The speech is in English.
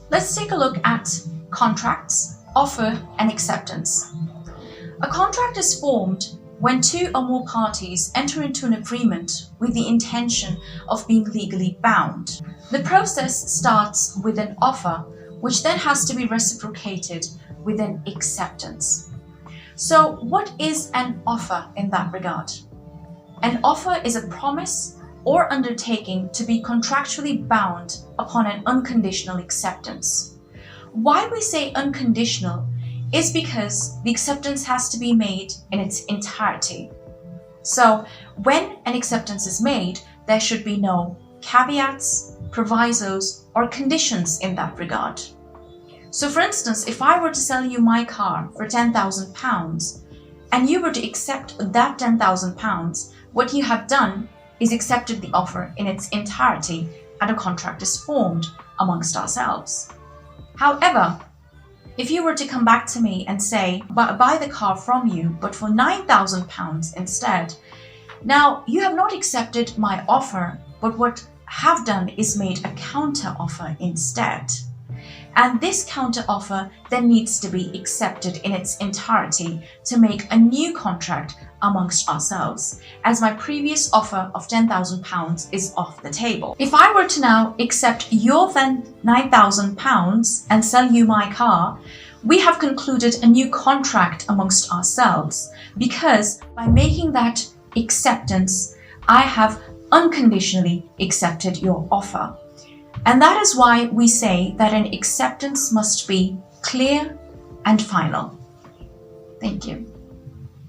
Let's take a look at contracts, offer, and acceptance. A contract is formed when two or more parties enter into an agreement with the intention of being legally bound. The process starts with an offer, which then has to be reciprocated with an acceptance. So what is an offer in that regard? An offer is a promise or undertaking to be contractually bound upon an unconditional acceptance. Why we say unconditional is because the acceptance has to be made in its entirety. So when an acceptance is made, there should be no caveats, provisos, or conditions in that regard. So for instance, if I were to sell you my car for £10,000 and you were to accept that £10,000, what you have done is accepted the offer in its entirety and a contract is formed amongst ourselves. However, if you were to come back to me and say, buy the car from you, but for £9,000 instead, now you have not accepted my offer, but what have done is made a counter offer instead. And this counter offer then needs to be accepted in its entirety to make a new contract amongst ourselves, as my previous offer of £10,000 is off the table. If I were to now accept your then £9,000 and sell you my car, we have concluded a new contract amongst ourselves, because by making that acceptance, I have unconditionally accepted your offer. And that is why we say that an acceptance must be clear and final. Thank you.